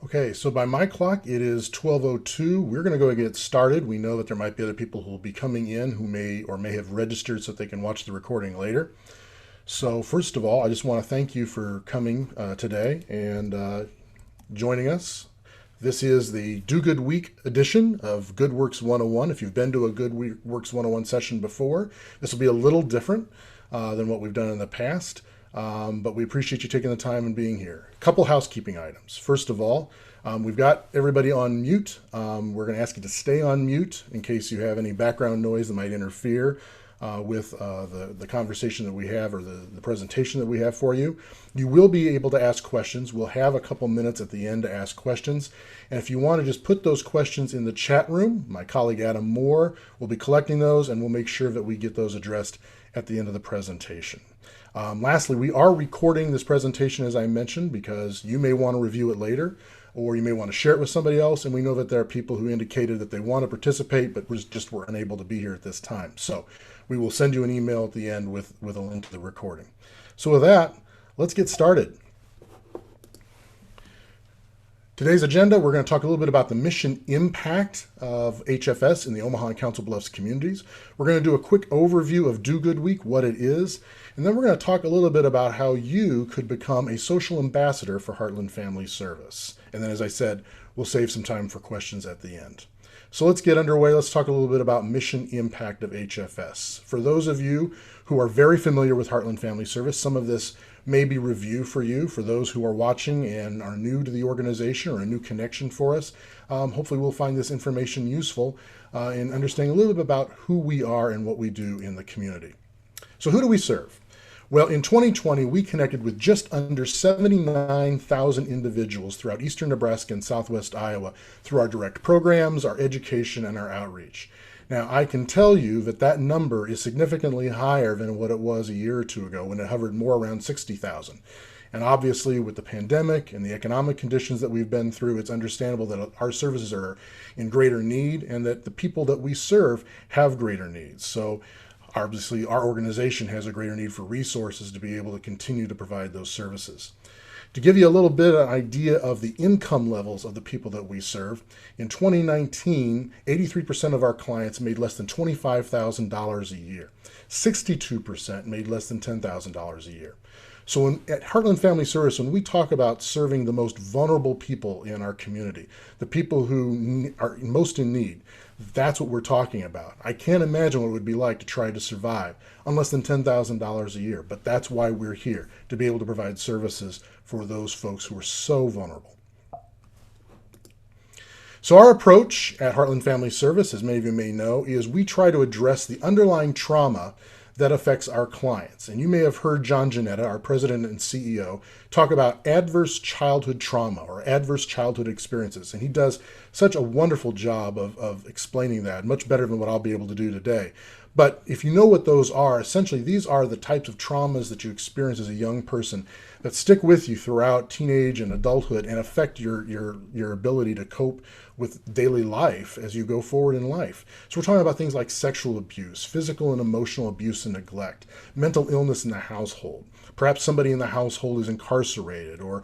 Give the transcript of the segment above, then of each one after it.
Okay, so by my clock, it is 12:02. We're going to go and get started. We know that there might be other people who will be coming in who may have registered so that they can watch the recording later. So first of all, I just want to thank you for coming today and joining us. This is the Do Good Week edition of Good Works 101. If you've been to a Good Works 101 session before, this will be a little different than what we've done in the past. But we appreciate you taking the time and being here. A couple housekeeping items. First of all, we've got everybody on mute. We're going to ask you to stay on mute in case you have any background noise that might interfere with the conversation that we have or the presentation that we have for you. You will be able to ask questions. We'll have a couple minutes at the end to ask questions. And if you want to just put those questions in the chat room, my colleague Adam Moore will be collecting those and we'll make sure that we get those addressed at the end of the presentation. Lastly, we are recording this presentation, as I mentioned, because you may want to review it later, or you may want to share it with somebody else, and we know that there are people who indicated that they want to participate, but just were unable to be here at this time. So we will send you an email at the end with a link to the recording. So with that, let's get started. Today's agenda, we're going to talk a little bit about the mission impact of HFS in the Omaha and Council Bluffs communities. We're going to do a quick overview of Do Good Week, what it is, and then we're going to talk a little bit about how you could become a social ambassador for Heartland Family Service. And then, as I said, we'll save some time for questions at the end. So let's get underway. Let's talk a little bit about mission impact of HFS. For those of you who are very familiar with Heartland Family Service, some of this may be review for you. For those who are watching and are new to the organization or a new connection for us, hopefully we'll find this information useful in understanding a little bit about who we are and what we do in the community. So who do we serve? Well, in 2020, we connected with just under 79,000 individuals throughout eastern Nebraska and southwest Iowa through our direct programs, our education, and our outreach. Now, I can tell you that that number is significantly higher than what it was a year or two ago when it hovered more around 60,000. And obviously, with the pandemic and the economic conditions that we've been through, it's understandable that our services are in greater need and that the people that we serve have greater needs. So obviously, our organization has a greater need for resources to be able to continue to provide those services. To give you a little bit of an idea of the income levels of the people that we serve, in 2019, 83% of our clients made less than $25,000 a year. 62% made less than $10,000 a year. So at Heartland Family Service, when we talk about serving the most vulnerable people in our community, the people who are most in need, that's what we're talking about. I can't imagine what it would be like to try to survive on less than $10,000 a year, but that's why we're here, to be able to provide services for those folks who are so vulnerable. So our approach at Heartland Family Service, as many of you may know, is we try to address the underlying trauma that affects our clients. And you may have heard John Janetta, our president and CEO, talk about adverse childhood trauma or adverse childhood experiences. And he does such a wonderful job of explaining that, much better than what I'll be able to do today. But if you know what those are, essentially these are the types of traumas that you experience as a young person that stick with you throughout teenage and adulthood and affect your ability to cope with daily life as you go forward in life. So we're talking about things like sexual abuse, physical and emotional abuse and neglect, mental illness in the household. Perhaps somebody in the household is incarcerated or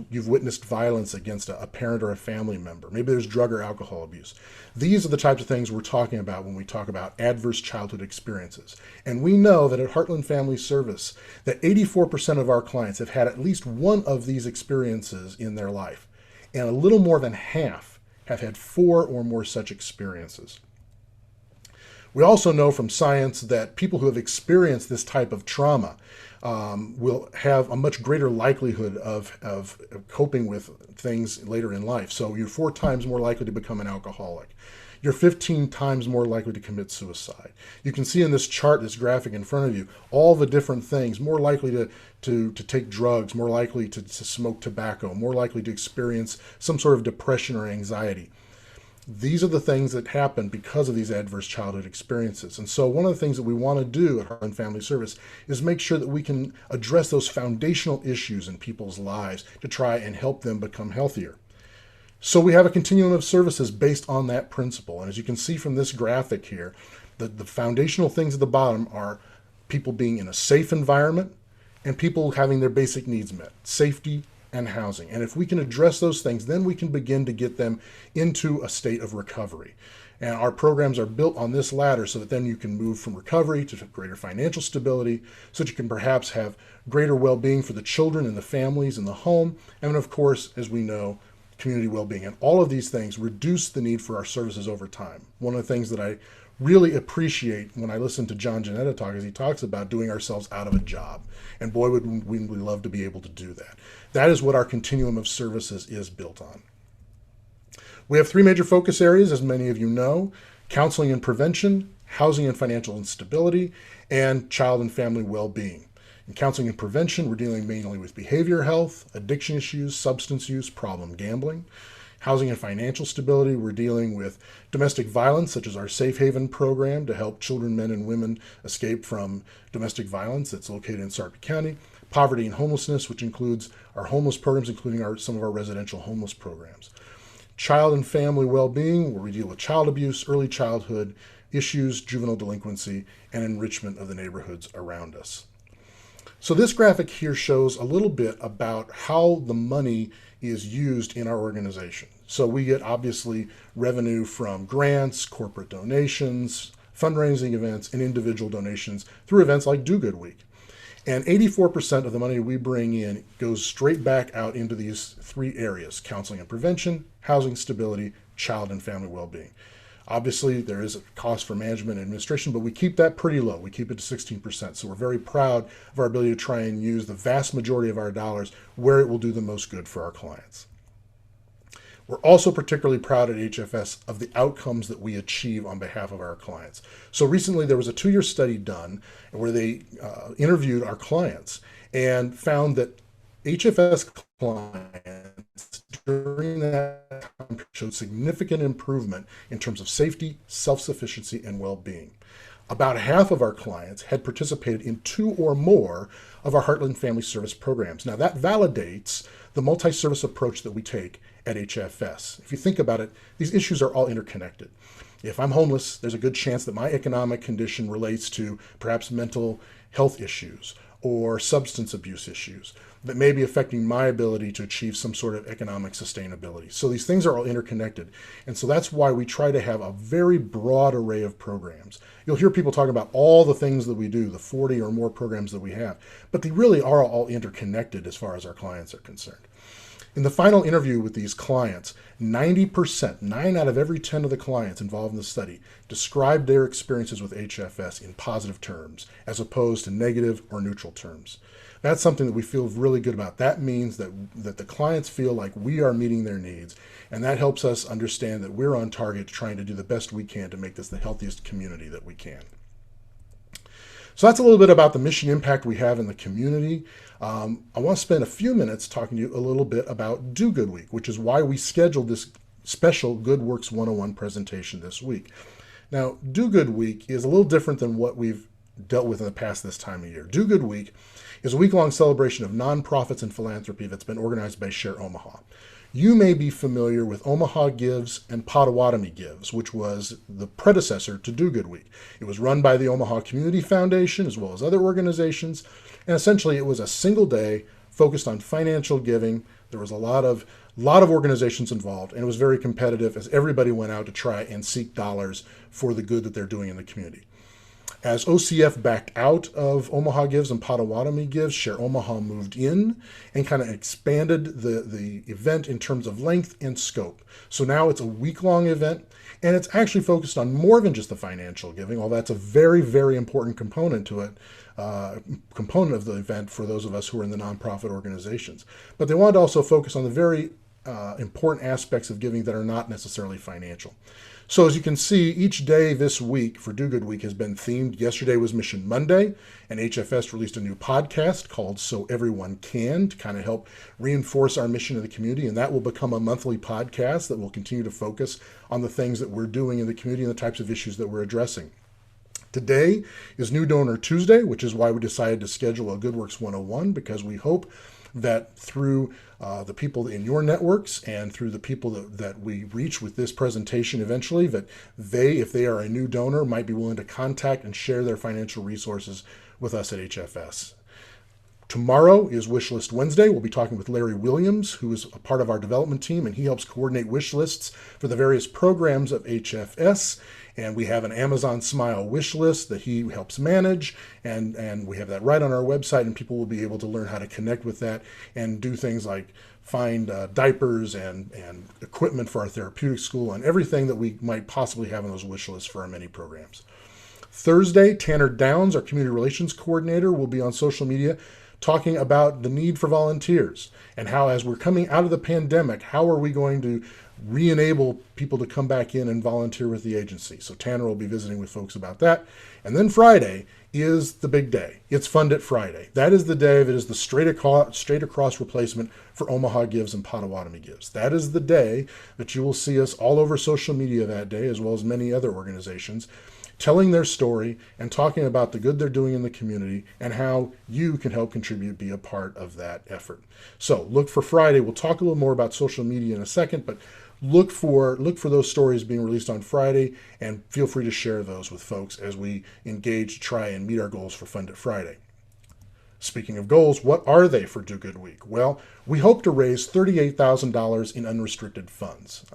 you've witnessed violence against a parent or a family member. Maybe there's drug or alcohol abuse. These are the types of things we're talking about when we talk about adverse childhood experiences. And we know that at Heartland Family Service, that 84% of our clients have had at least one of these experiences in their life. And a little more than half have had 4 or more such experiences. We also know from science that people who have experienced this type of trauma will have a much greater likelihood of coping with things later in life. So you're 4 times more likely to become an alcoholic. You're 15 times more likely to commit suicide. You can see in this chart, this graphic in front of you, all the different things: more likely to take drugs, more likely to smoke tobacco, more likely to experience some sort of depression or anxiety. These are the things that happen because of these adverse childhood experiences. And so one of the things that we want to do at Heartland Family Service is make sure that we can address those foundational issues in people's lives to try and help them become healthier. So we have a continuum of services based on that principle. And as you can see from this graphic here, the foundational things at the bottom are people being in a safe environment and people having their basic needs met: safety and housing. And if we can address those things, then we can begin to get them into a state of recovery. And our programs are built on this ladder so that then you can move from recovery to greater financial stability, so that you can perhaps have greater well-being for the children and the families and the home. And of course, as we know, community well-being. And all of these things reduce the need for our services over time. One of the things that I really appreciate when I listen to John Janetta talk is he talks about doing ourselves out of a job. And boy, would we love to be able to do that. That is what our continuum of services is built on. We have three major focus areas, as many of you know: counseling and prevention, housing and financial instability, and child and family well-being. In counseling and prevention, we're dealing mainly with behavior health, addiction issues, substance use, problem gambling. Housing and financial stability, we're dealing with domestic violence, such as our Safe Haven program to help children, men, and women escape from domestic violence that's located in Sarpy County. Poverty and homelessness, which includes our homeless programs, including some of our residential homeless programs. Child and family well-being, where we deal with child abuse, early childhood issues, juvenile delinquency, and enrichment of the neighborhoods around us. So this graphic here shows a little bit about how the money is used in our organization. So we get obviously revenue from grants, corporate donations, fundraising events, and individual donations through events like Do Good Week. And 84% of the money we bring in goes straight back out into these three areas: counseling and prevention, housing stability, child and family well-being. Obviously, there is a cost for management and administration, but we keep that pretty low. We keep it to 16%. So we're very proud of our ability to try and use the vast majority of our dollars where it will do the most good for our clients. We're also particularly proud at HFS of the outcomes that we achieve on behalf of our clients. So recently there was a 2-year study done where they interviewed our clients and found that HFS clients during that time showed significant improvement in terms of safety, self-sufficiency, and well-being. About half of our clients had participated in 2 or more of our Heartland Family Service programs. Now that validates the multi-service approach that we take at HFS. If you think about it, these issues are all interconnected. If I'm homeless, there's a good chance that my economic condition relates to perhaps mental health issues or substance abuse issues that may be affecting my ability to achieve some sort of economic sustainability. So these things are all interconnected. And so that's why we try to have a very broad array of programs. You'll hear people talk about all the things that we do, the 40 or more programs that we have, but they really are all interconnected as far as our clients are concerned. In the final interview with these clients, 90%, 9 out of every 10 of the clients involved in the study, described their experiences with HFS in positive terms, as opposed to negative or neutral terms. That's something that we feel really good about. That means that the clients feel like we are meeting their needs, and that helps us understand that we're on target trying to do the best we can to make this the healthiest community that we can. So that's a little bit about the mission impact we have in the community. I want to spend a few minutes talking to you a little bit about Do Good Week, which is why we scheduled this special Good Works 101 presentation this week. Now, Do Good Week is a little different than what we've dealt with in the past this time of year. Do Good Week is a week-long celebration of nonprofits and philanthropy that's been organized by Share Omaha. You may be familiar with Omaha Gives and Potawatomi Gives, which was the predecessor to Do Good Week. It was run by the Omaha Community Foundation as well as other organizations, and essentially it was a single day focused on financial giving. There was a lot of organizations involved, and it was very competitive as everybody went out to try and seek dollars for the good that they're doing in the community. As OCF backed out of Omaha Gives and Potawatomi Gives, Share Omaha moved in and kind of expanded the event in terms of length and scope. So now it's a week-long event, and it's actually focused on more than just the financial giving, although that's a very, very important component to it, component of the event for those of us who are in the nonprofit organizations. But they wanted to also focus on the very important aspects of giving that are not necessarily financial. So as you can see, each day this week for Do Good Week has been themed. Yesterday was Mission Monday, and HFS released a new podcast called So Everyone Can to kind of help reinforce our mission in the community, and that will become a monthly podcast that will continue to focus on the things that we're doing in the community and the types of issues that we're addressing. Today is New Donor Tuesday, which is why we decided to schedule a Good Works 101, because we hope that through the people in your networks and through the people that we reach with this presentation eventually, that they, if they are a new donor, might be willing to contact and share their financial resources with us at HFS. Tomorrow is Wishlist Wednesday. We'll be talking with Larry Williams, who is a part of our development team, and he helps coordinate wish lists for the various programs of HFS. And we have an Amazon Smile wish list that he helps manage, and we have that right on our website, and people will be able to learn how to connect with that and do things like find diapers and equipment for our therapeutic school and everything that we might possibly have on those wish lists for our many programs. Thursday, Tanner Downs, our community relations coordinator, will be on social media talking about the need for volunteers and how, as we're coming out of the pandemic, how are we going to re-enable people to come back in and volunteer with the agency. So Tanner will be visiting with folks about that. And then Friday is the big day. It's Fund It Friday. That is the day that is the straight across replacement for Omaha Gives and Potawatomi Gives. That is the day that you will see us all over social media that day, as well as many other organizations, telling their story and talking about the good they're doing in the community and how you can help contribute, be a part of that effort. So look for Friday. We'll talk a little more about social media in a second, but look for those stories being released on Friday, and feel free to share those with folks as we engage to try and meet our goals for Fund It Friday. Speaking of goals, what are they for Do Good Week? Well, we hope to raise $38,000 in unrestricted funds.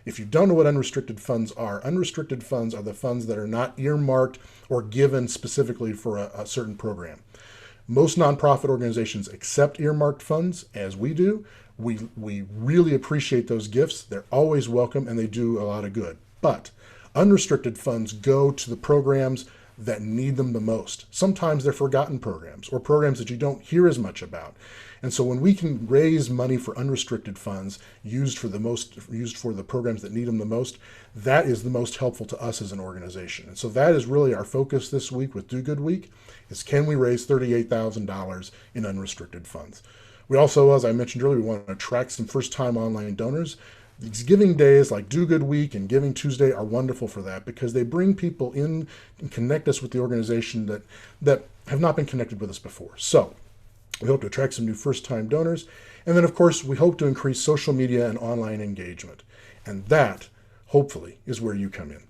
If you don't know what unrestricted funds are the funds that are not earmarked or given specifically for a certain program. Most nonprofit organizations accept earmarked funds, as we do. We really appreciate those gifts. They're always welcome, and they do a lot of good. But unrestricted funds go to the programs that need them the most. Sometimes they're forgotten programs or programs that you don't hear as much about. And so when we can raise money for unrestricted funds used for the programs that need them the most, that is the most helpful to us as an organization. And so that is really our focus this week with Do Good Week, is can we raise $38,000 in unrestricted funds? We also, as I mentioned earlier, we want to attract some first-time online donors. These giving days like Do Good Week and Giving Tuesday are wonderful for that, because they bring people in and connect us with the organization that have not been connected with us before. So we hope to attract some new first-time donors. And then, of course, we hope to increase social media and online engagement. And that, hopefully, is where you come in.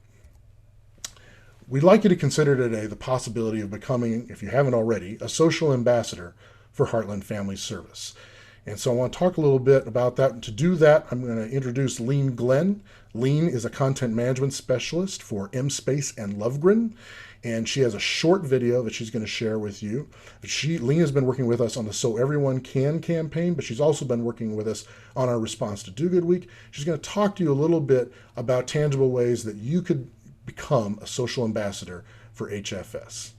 We'd like you to consider today the possibility of becoming, if you haven't already, a social ambassador for Heartland Family Service. And so I want to talk a little bit about that. To do that, I'm going to introduce Lean Glenn. Lean is a content management specialist for MSpace and Lovegren, and she has a short video that she's going to share with you. Lean has been working with us on the So Everyone Can campaign, but she's also been working with us on our response to Do Good Week. She's going to talk to you a little bit about tangible ways that you could become a social ambassador for HFS.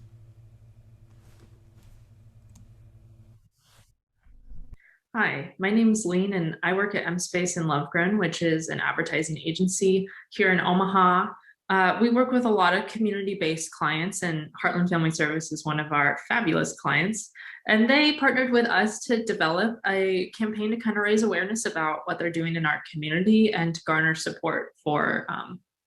Hi, my name is Lean, and I work at MSpace and Lovegren, which is an advertising agency here in Omaha. We work with a lot of community-based clients, and Heartland Family Service is one of our fabulous clients. And they partnered with us to develop a campaign to kind of raise awareness about what they're doing in our community and to garner support for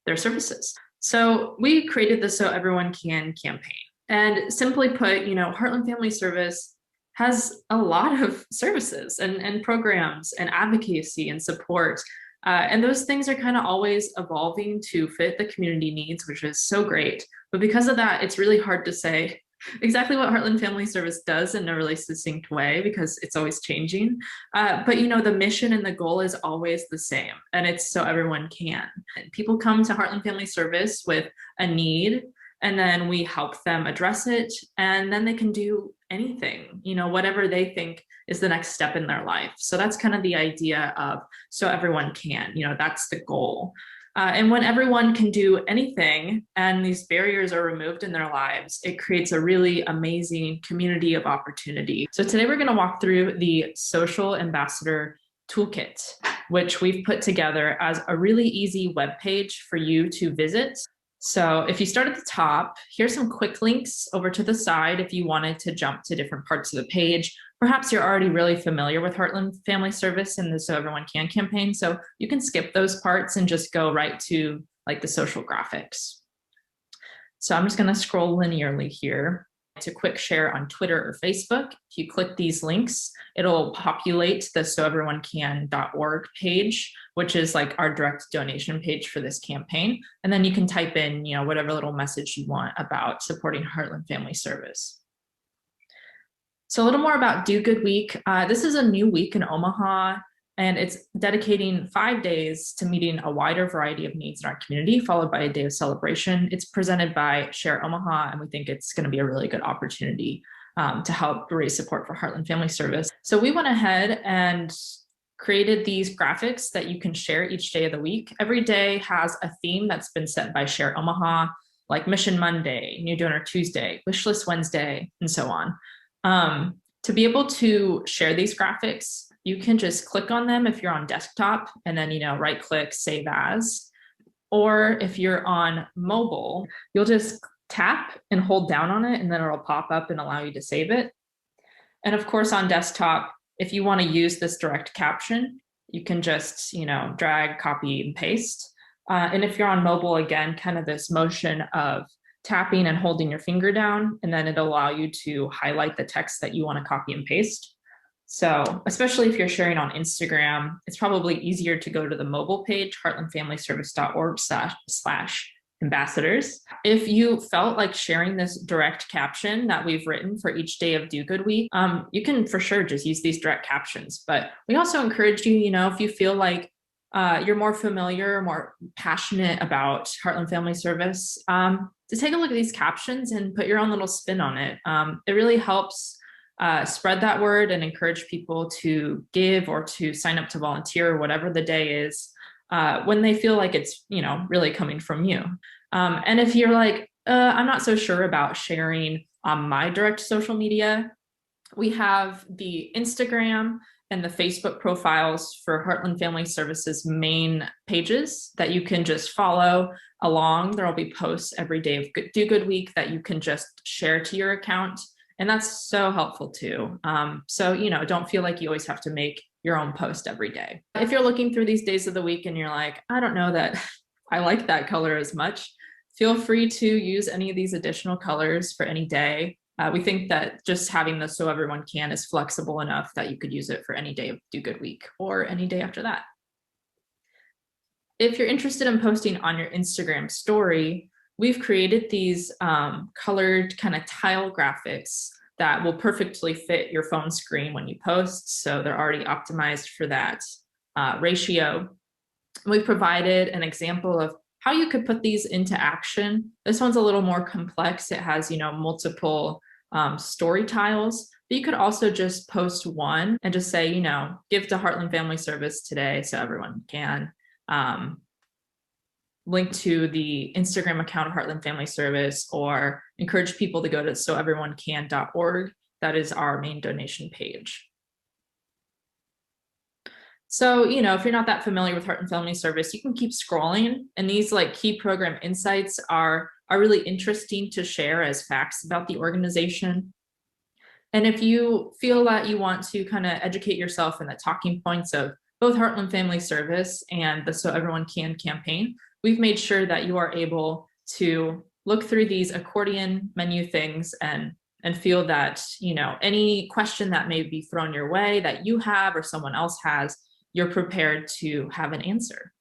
their services. So we created the So Everyone Can campaign. And simply put, Heartland Family Service has a lot of services and programs and advocacy and support. And those things are kind of always evolving to fit the community needs, which is so great. But because of that, it's really hard to say exactly what Heartland Family Service does in a really succinct way, because it's always changing. But the mission and the goal is always the same, and it's so everyone can. And people come to Heartland Family Service with a need, and then we help them address it, and then they can do anything, whatever they think is the next step in their life. So that's kind of the idea of So Everyone Can, that's the goal. And when everyone can do anything and these barriers are removed in their lives, it creates a really amazing community of opportunity. So today we're going to walk through the Social Ambassador Toolkit, which we've put together as a really easy web page for you to visit. So if you start at the top, here's some quick links over to the side if you wanted to jump to different parts of the page. Perhaps you're already really familiar with Heartland Family Service and the So Everyone Can campaign, so you can skip those parts and just go right to like the social graphics. So I'm just going to scroll linearly here to quick share on Twitter or Facebook. If you click these links, it'll populate the soeveryonecan.org page, which is like our direct donation page for this campaign. And then you can type in, whatever little message you want about supporting Heartland Family Service. So a little more about Do Good Week. This is a new week in Omaha, and it's dedicating 5 days to meeting a wider variety of needs in our community, followed by a day of celebration. It's presented by Share Omaha, and we think it's going to be a really good opportunity to help raise support for Heartland Family Service. So we went ahead and created these graphics that you can share each day of the week. Every day has a theme that's been set by Share Omaha, like Mission Monday, New Donor Tuesday, Wishlist Wednesday, and so on. To be able to share these graphics, you can just click on them if you're on desktop and then, right click, save as. Or if you're on mobile, you'll just tap and hold down on it and then it'll pop up and allow you to save it. And of course, on desktop, if you want to use this direct caption, you can just, drag, copy, and paste. And if you're on mobile, again, kind of this motion of tapping and holding your finger down, and then it'll allow you to highlight the text that you want to copy and paste. So especially if you're sharing on Instagram, it's probably easier to go to the mobile page, heartlandfamilyservice.org/ambassadors. If you felt like sharing this direct caption that we've written for each day of Do Good Week, you can for sure just use these direct captions. But we also encourage you, if you feel like you're more familiar, more passionate about Heartland Family Service, to take a look at these captions and put your own little spin on it. It really helps spread that word and encourage people to give or to sign up to volunteer or whatever the day is when they feel like it's, really coming from you. And if you're like, I'm not so sure about sharing on my direct social media, we have the Instagram and the Facebook profiles for Heartland Family Services main pages that you can just follow along. There will be posts every day of Do Good Week that you can just share to your account. And that's so helpful too. So, don't feel like you always have to make your own post every day. If you're looking through these days of the week and you're like, I don't know that I like that color as much, feel free to use any of these additional colors for any day. We think that just having this so everyone can is flexible enough that you could use it for any day of Do Good Week or any day after that. If you're interested in posting on your Instagram story, we've created these colored kind of tile graphics that will perfectly fit your phone screen when you post. So they're already optimized for that ratio. We've provided an example of how you could put these into action. This one's a little more complex. It has, multiple story tiles, but you could also just post one and just say, give to Heartland Family Service today so everyone can. Link to the Instagram account of Heartland Family Service, or encourage people to go to soeveryonecan.org. That is our main donation page. So, if you're not that familiar with Heartland Family Service, you can keep scrolling, and these key program insights are really interesting to share as facts about the organization. And if you feel that you want to kind of educate yourself in the talking points of both Heartland Family Service and the So Everyone Can campaign, we've made sure that you are able to look through these accordion menu things and feel that, any question that may be thrown your way that you have or someone else has, you're prepared to have an answer.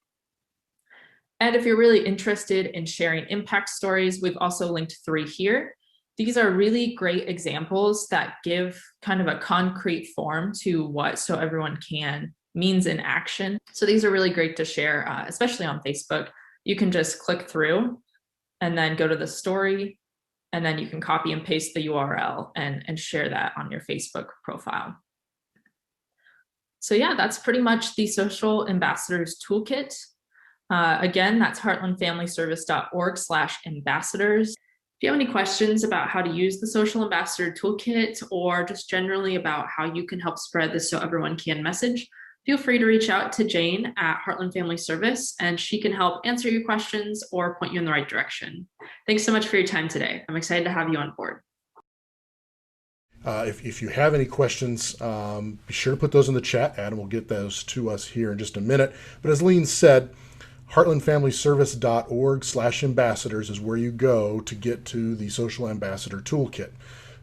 And if you're really interested in sharing impact stories, we've also linked 3 here. These are really great examples that give kind of a concrete form to what So Everyone Can means in action. So these are really great to share, especially on Facebook. You can just click through and then go to the story, and then you can copy and paste the URL and share that on your Facebook profile. So yeah, that's pretty much the Social Ambassadors Toolkit. Again, that's heartlandfamilyservice.org/ambassadors. If you have any questions about how to use the Social Ambassador Toolkit, or just generally about how you can help spread the So Everyone Can message, feel free to reach out to Jane at Heartland Family Service, and she can help answer your questions or point you in the right direction. Thanks so much for your time today. I'm excited to have you on board. If you have any questions, be sure to put those in the chat. Adam will get those to us here in just a minute. But as Lean said, heartlandfamilyservice.org/ambassadors is where you go to get to the Social Ambassador Toolkit.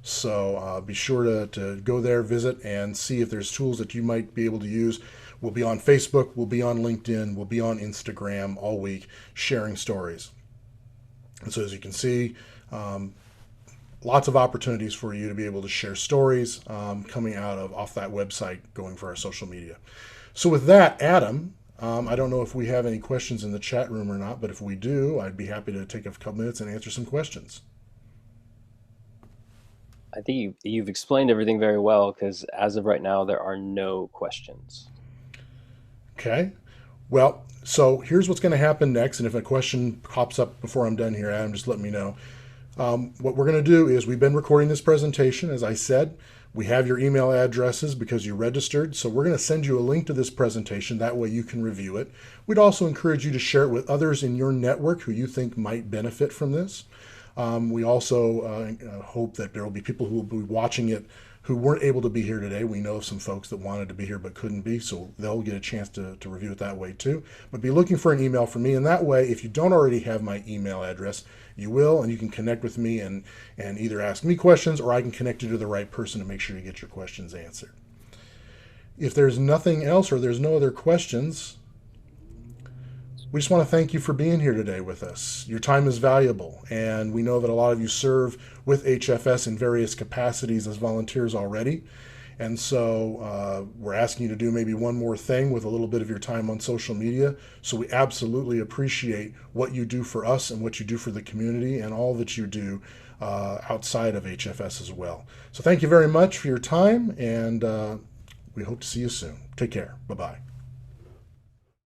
So be sure to go there, visit, and see if there's tools that you might be able to use. We'll be on Facebook, we'll be on LinkedIn, we'll be on Instagram all week sharing stories. And so as you can see, lots of opportunities for you to be able to share stories coming out of off that website going for our social media. So with that, Adam, I don't know if we have any questions in the chat room or not, but if we do, I'd be happy to take a couple minutes and answer some questions. I think you've explained everything very well, because as of right now, there are no questions. Okay. Well, so here's what's going to happen next. And if a question pops up before I'm done here, Adam, just let me know. What we're going to do is we've been recording this presentation. As I said, we have your email addresses because you registered. So we're going to send you a link to this presentation. That way you can review it. We'd also encourage you to share it with others in your network who you think might benefit from this. We also hope that there will be people who will be watching it who weren't able to be here today. We know of some folks that wanted to be here but couldn't be, so they'll get a chance to review it that way too. But be looking for an email from me, and that way, if you don't already have my email address, you will, and you can connect with me and either ask me questions, or I can connect you to the right person to make sure you get your questions answered. If there's nothing else or there's no other questions, we just want to thank you for being here today with us. Your time is valuable, and we know that a lot of you serve with HFS in various capacities as volunteers already. And so we're asking you to do maybe one more thing with a little bit of your time on social media. So we absolutely appreciate what you do for us and what you do for the community and all that you do outside of HFS as well. So thank you very much for your time, and we hope to see you soon. Take care. Bye-bye.